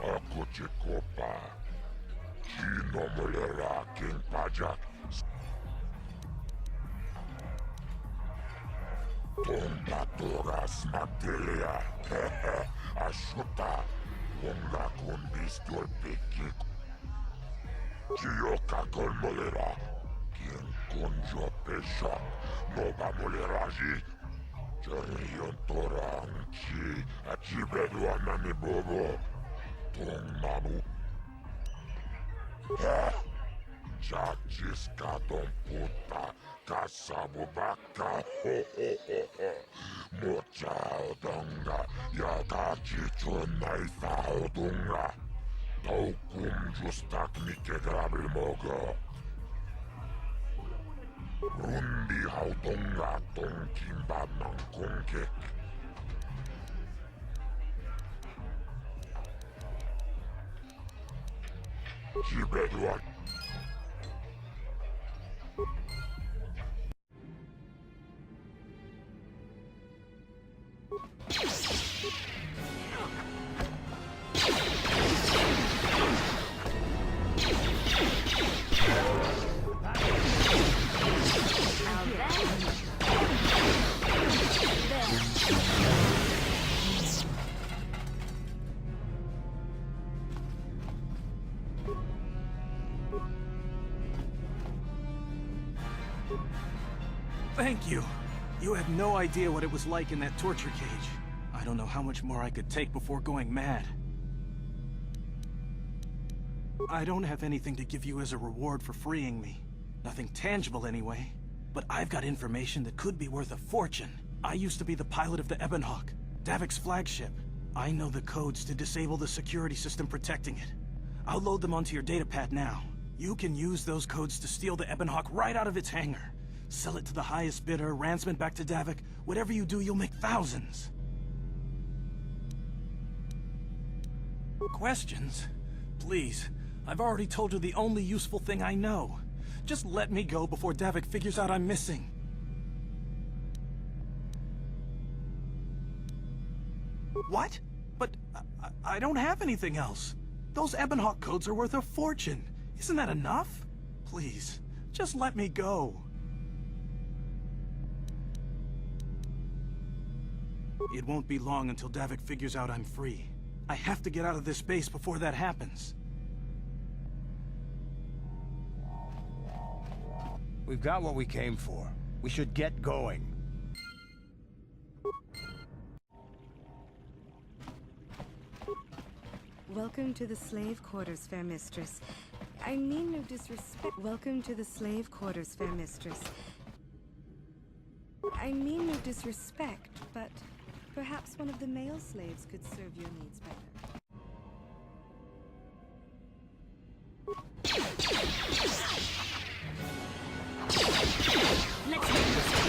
Aku cikopa. Kino mulera king pajak. Tombatoras matelia. Ashuta. Wonga kundistul pikik. Chioka kol mulera. King kunjo peshak. Noba muleraji. Jerion torang chi. Achibedu anani bobo. Tong namu. Chachis kadon puta. Kasabu baka. Ho ho ho ho. Mocha odonga. Yakachi chunai fa odunga. Taukum justak nike grabil mogo. Rundi haudonga tongkin badnan konkek. Chibedua. Thank you. You have no idea what it was like in that torture cage. I don't know how much more I could take before going mad. I don't have anything to give you as a reward for freeing me. Nothing tangible anyway. But I've got information that could be worth a fortune. I used to be the pilot of the Ebonhawk, Davik's flagship. I know the codes to disable the security system protecting it. I'll load them onto your datapad now. You can use those codes to steal the Ebonhawk right out of its hangar. Sell it to the highest bidder, ransom it back to Davik. Whatever you do, you'll make thousands. Questions? Please. I've already told you the only useful thing I know. Just let me go before Davik figures out I'm missing. What? But I don't have anything else. Those Ebonhawk codes are worth a fortune. Isn't that enough? Please, just let me go. It won't be long until Davik figures out I'm free. I have to get out of this base before that happens. We've got what we came for. We should get going. Welcome to the slave quarters, fair mistress. I mean no disrespect. Welcome to the slave quarters, fair mistress. I mean no disrespect, but perhaps one of the male slaves could serve your needs better. Let's make this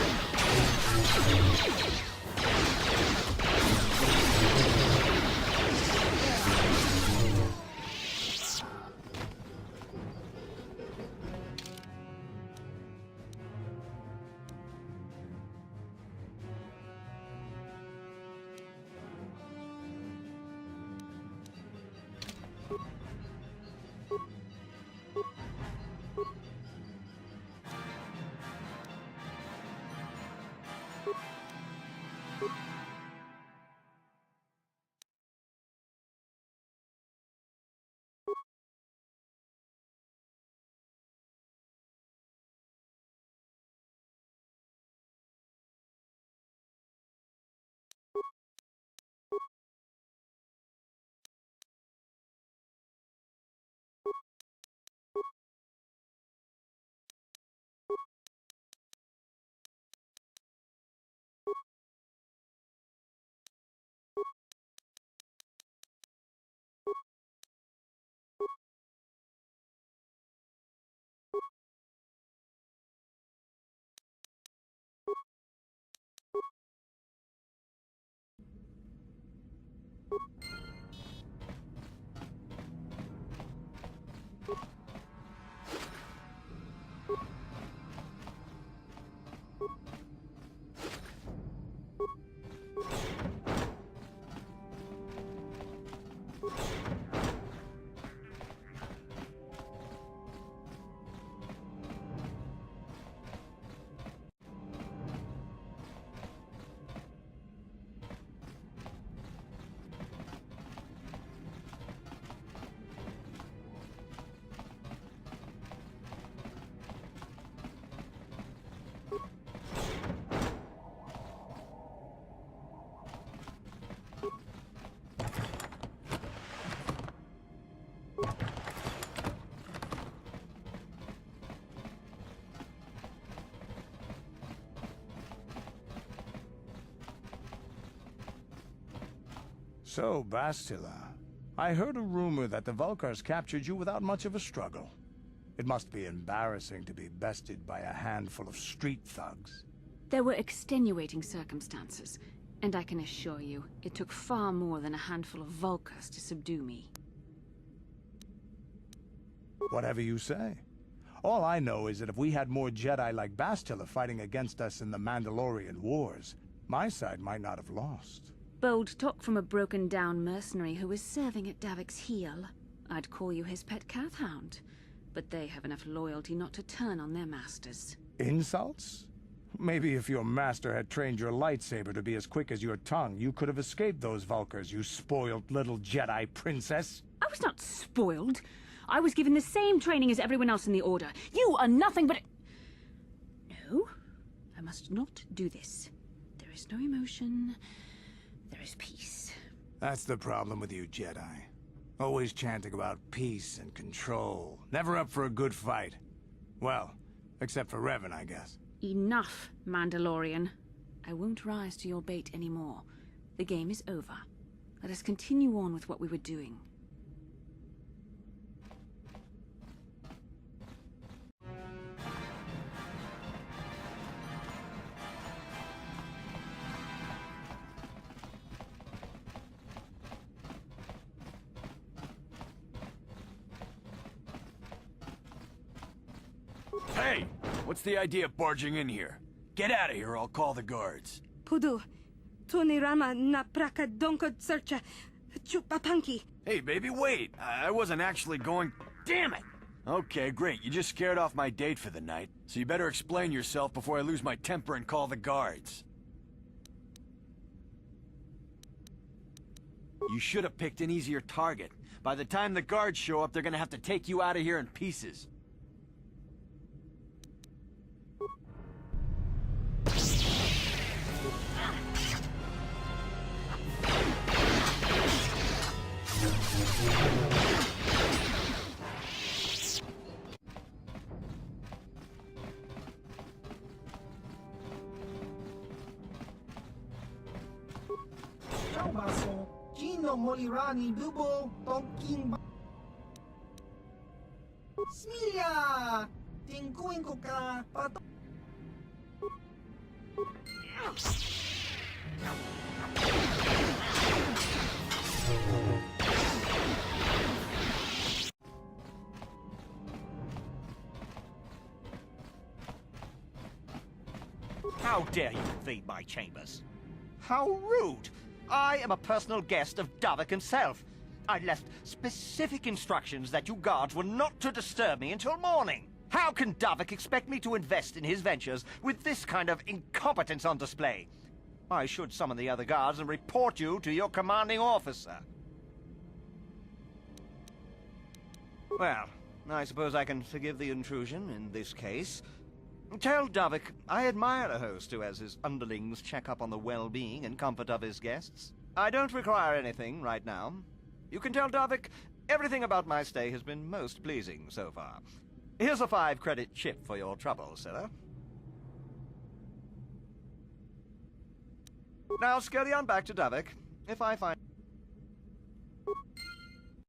So, Bastila, I heard a rumor that the Vulkars captured you without much of a struggle. It must be embarrassing to be bested by a handful of street thugs. There were extenuating circumstances, and I can assure you, it took far more than a handful of Vulkars to subdue me. Whatever you say. All I know is that if we had more Jedi like Bastila fighting against us in the Mandalorian Wars, my side might not have lost. Bold talk from a broken-down mercenary who is serving at Davik's heel. I'd call you his pet cat-hound, but they have enough loyalty not to turn on their masters. Insults? Maybe if your master had trained your lightsaber to be as quick as your tongue, you could have escaped those Vulkars, you spoiled little Jedi princess. I was not spoiled. I was given the same training as everyone else in the Order. You are nothing but No, I must not do this. There is no emotion. There is peace. That's the problem with you Jedi. Always chanting about peace and control. Never up for a good fight. Well, except for Revan, I guess. Enough, Mandalorian. I won't rise to your bait anymore. The game is over. Let us continue on with what we were doing. Hey! What's the idea of barging in here? Get out of here or I'll call the guards. Pudu, Tunirama na praka donko searcha chupapanki. Hey, baby, wait! I wasn't actually going... Damn it! Okay, great. You just scared off my date for the night. So you better explain yourself before I lose my temper and call the guards. You should have picked an easier target. By the time the guards show up, they're gonna have to take you out of here in pieces. Baso, Gino Molirani, Dubo, Tonking Smilia! Tingkuin ko ka, pato... How dare you invade my chambers? How rude! I am a personal guest of Davik himself. I left specific instructions that you guards were not to disturb me until morning. How can Davik expect me to invest in his ventures with this kind of incompetence on display? I should summon the other guards and report you to your commanding officer. Well, I suppose I can forgive the intrusion in this case. Tell Davik I admire a host who has his underlings check up on the well-being and comfort of his guests. I don't require anything right now. You can tell Davik everything about my stay has been most pleasing so far. Here's a 5-credit chip for your trouble, sir. Now scurry on back to Davik. If I find